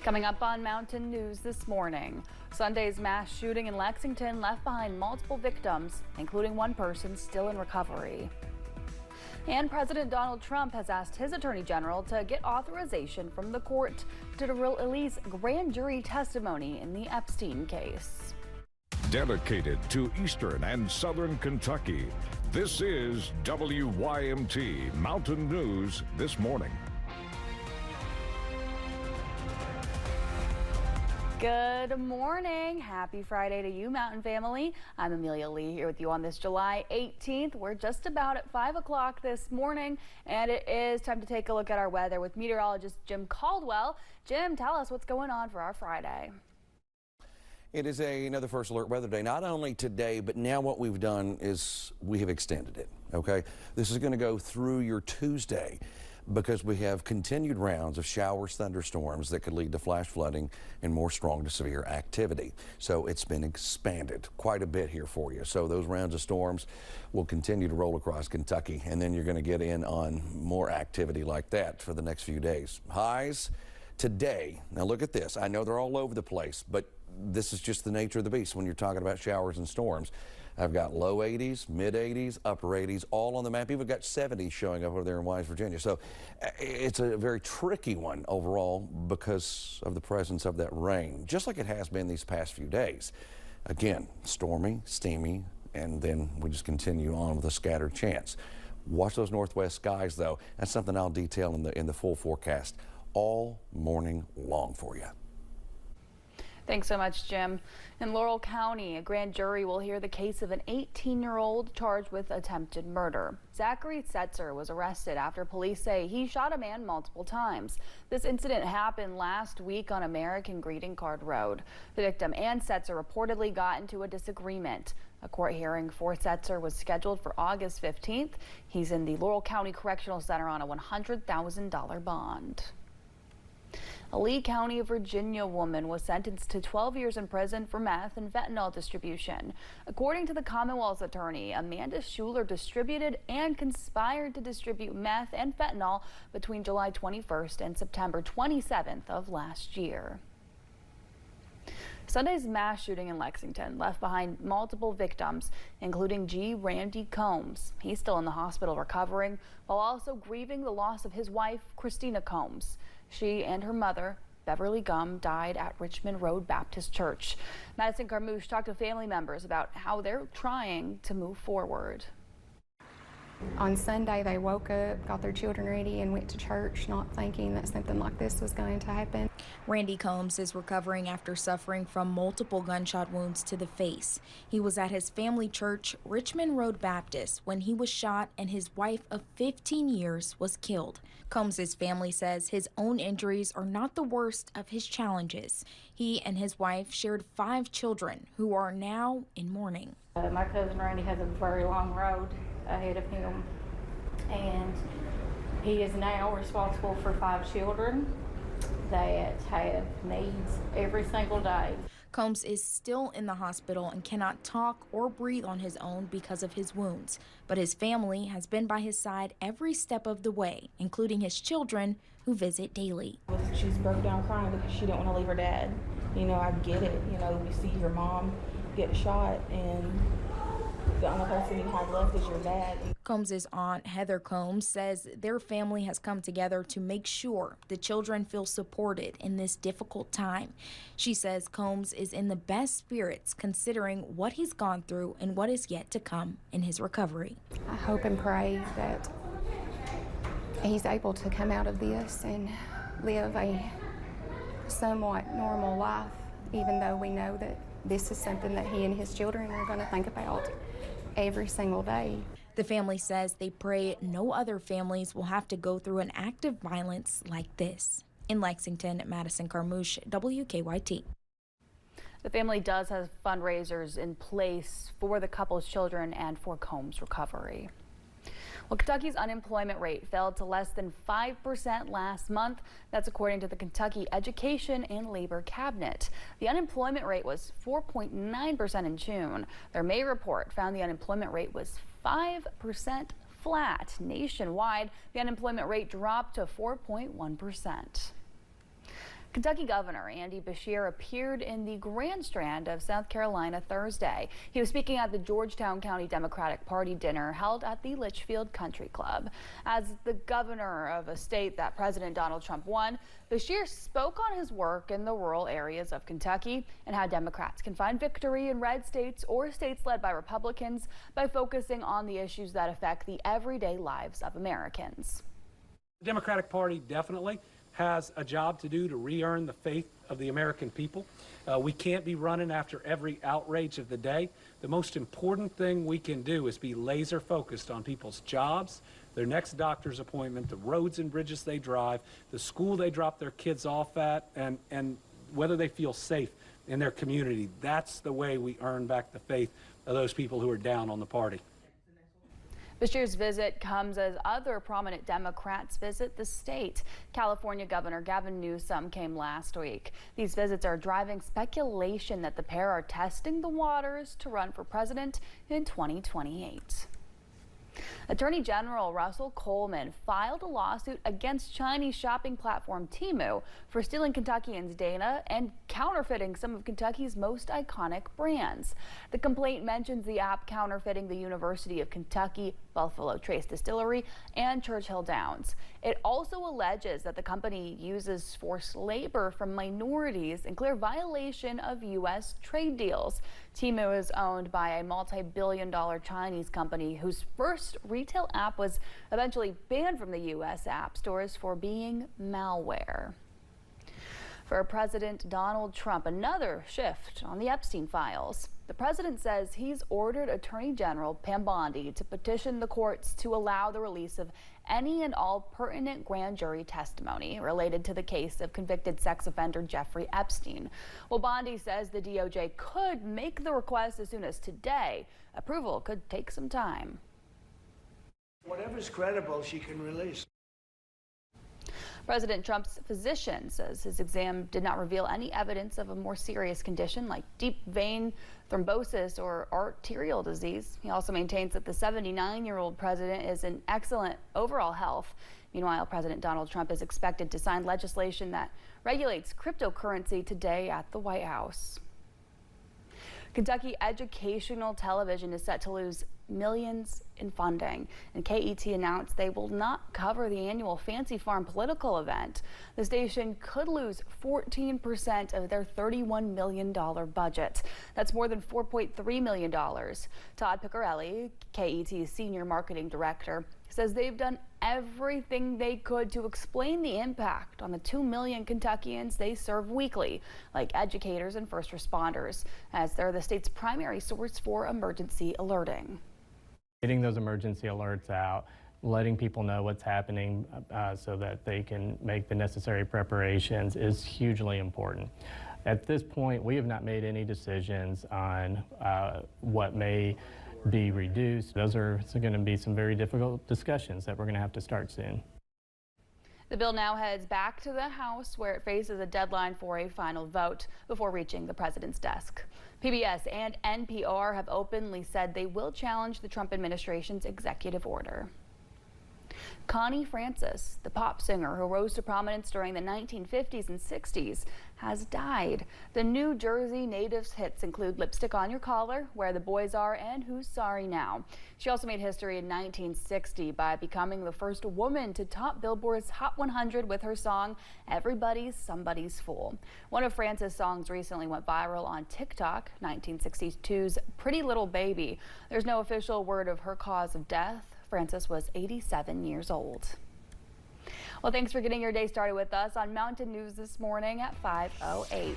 Coming up on Mountain News this morning, Sunday's mass shooting in Lexington left behind multiple victims, including one person still in recovery. And President Donald Trump has asked his attorney general to get authorization from the court to release grand jury testimony in the Epstein case. Dedicated to Eastern and Southern Kentucky, this is WYMT Mountain News this morning. Good morning. Happy Friday to you, Mountain family. I'm Amelia Lee here with you on this July 18th. We're just about at 5 o'clock this morning, and it is time to take a look at our weather with meteorologist Jim Caldwell. Jim, tell us what's going on for our Friday. It is another first alert weather day. Not only today, but now what we've done is we have extended it. Okay, this is going to go through your Tuesday, because we have continued rounds of showers, thunderstorms that could lead to flash flooding and more strong to severe activity. So it's been expanded quite a bit here for you. So those rounds of storms will continue to roll across Kentucky, and then you're going to get in on more activity like that for the next few days. Highs today. Now look at this. I know they're all over the place, but this is just the nature of the beast when you're talking about showers and storms. I've got low 80s, mid 80s, upper 80s, all on the map. Even got 70s showing up over there in Wise, Virginia. So it's a very tricky one overall because of the presence of that rain, just like it has been these past few days. Again, stormy, steamy, and then we just continue on with a scattered chance. Watch those northwest skies, though. That's something I'll detail in the full forecast all morning long for you. Thanks so much, Jim. In Laurel County, a grand jury will hear the case of an 18-year-old charged with attempted murder. Zachary Setzer was arrested after police say he shot a man multiple times. This incident happened last week on American Greeting Card Road. The victim and Setzer reportedly got into a disagreement. A court hearing for Setzer was scheduled for August 15th. He's in the Laurel County Correctional Center on a $100,000 bond. A Lee County, Virginia woman was sentenced to 12 years in prison for meth and fentanyl distribution. According to the Commonwealth's attorney, Amanda Schuler distributed and conspired to distribute meth and fentanyl between July 21st and September 27th of last year. Sunday's mass shooting in Lexington left behind multiple victims, including G. Randy Combs. He's still in the hospital recovering, while also grieving the loss of his wife, Christina Combs. She and her mother, Beverly Gum, died at Richmond Road Baptist Church. Madison Carmouche talked to family members about how they're trying to move forward. On Sunday, they woke up, got their children ready, and went to church, not thinking that something like this was going to happen. Randy Combs is recovering after suffering from multiple gunshot wounds to the face. He was at his family church, Richmond Road Baptist, when he was shot and his wife of 15 years was killed. Combs' family says his own injuries are not the worst of his challenges. He and his wife shared 5 children who are now in mourning. My cousin Randy has a very long road ahead of him, and he is now responsible for 5 children that have needs every single day. Combs is still in the hospital and cannot talk or breathe on his own because of his wounds, but his family has been by his side every step of the way, including his children who visit daily. She's broke down crying because she didn't want to leave her dad. You know, I get it. You know, you see your mom get shot and the only person you have left is your dad. Combs' aunt, Heather Combs, says their family has come together to make sure the children feel supported in this difficult time. She says Combs is in the best spirits considering what he's gone through and what is yet to come in his recovery. I hope and pray that he's able to come out of this and live a somewhat normal life, even though we know that this is something that he and his children are going to think about every single day. The family says they pray no other families will have to go through an act of violence like this. In Lexington, Madison Carmouche, WKYT. The family does have fundraisers in place for the couple's children and for Combs' recovery. Well, Kentucky's unemployment rate fell to less than 5% last month. That's according to the Kentucky Education and Labor Cabinet. The unemployment rate was 4.9% in June. Their May report found the unemployment rate was 5% flat. Nationwide, the unemployment rate dropped to 4.1%. Kentucky Governor Andy Beshear appeared in the grandstand of South Carolina Thursday. He was speaking at the Georgetown County Democratic Party dinner held at the Litchfield Country Club. As the governor of a state that President Donald Trump won, Beshear spoke on his work in the rural areas of Kentucky and how Democrats can find victory in red states or states led by Republicans by focusing on the issues that affect the everyday lives of Americans. The Democratic Party definitely has a job to do to re-earn the faith of the American people. We can't be running after every outrage of the day. The most important thing we can do is be laser focused on people's jobs, their next doctor's appointment, the roads and bridges they drive, the school they drop their kids off at, and whether they feel safe in their community. That's the way we earn back the faith of those people who are down on the party. Beshear's visit comes as other prominent Democrats visit the state. California Governor Gavin Newsom came last week. These visits are driving speculation that the pair are testing the waters to run for president in 2028. Attorney General Russell Coleman filed a lawsuit against Chinese shopping platform Teemo for stealing Kentuckians' data and counterfeiting some of Kentucky's most iconic brands. The complaint mentions the app counterfeiting the University of Kentucky, Buffalo Trace Distillery, and Churchill Downs. It also alleges that the company uses forced labor from minorities in clear violation of U.S. trade deals. Teemo is owned by a multi-billion-dollar Chinese company whose first retail app was eventually banned from the U.S. app stores for being malware. For President Donald Trump, another shift on the Epstein files. The president says he's ordered Attorney General Pam Bondi to petition the courts to allow the release of any and all pertinent grand jury testimony related to the case of convicted sex offender Jeffrey Epstein. Well, Bondi says the DOJ could make the request as soon as today. Approval could take some time. Whatever's credible, she can release. President Trump's physician says his exam did not reveal any evidence of a more serious condition like deep vein thrombosis or arterial disease. He also maintains that the 79-year-old president is in excellent overall health. Meanwhile, President Donald Trump is expected to sign legislation that regulates cryptocurrency today at the White House. Kentucky Educational Television is set to lose millions in funding, and KET announced they will not cover the annual Fancy Farm political event. The station could lose 14% of their $31 million budget. That's more than $4.3 million. Todd Piccarelli, KET's senior marketing director, says they've done everything they could to explain the impact on the 2 million Kentuckians they serve weekly, like educators and first responders, as they're the state's primary source for emergency alerting. Getting those emergency alerts out, letting people know what's happening so that they can make the necessary preparations is hugely important. At this point, we have not made any decisions on what may be reduced. Those are going to be some very difficult discussions that we're going to have to start soon. The bill now heads back to the House, where it faces a deadline for a final vote before reaching the president's desk. PBS and NPR have openly said they will challenge the Trump administration's executive order. Connie Francis, the pop singer who rose to prominence during the 1950s and 60s, has died. The New Jersey native's hits include Lipstick on Your Collar, Where the Boys Are, and Who's Sorry Now. She also made history in 1960 by becoming the first woman to top Billboard's Hot 100 with her song, Everybody's Somebody's Fool. One of Francis' songs recently went viral on TikTok, 1962's Pretty Little Baby. There's no official word of her cause of death. Francis was 87 years old. Well, thanks for getting your day started with us on Mountain News this morning at 5:08.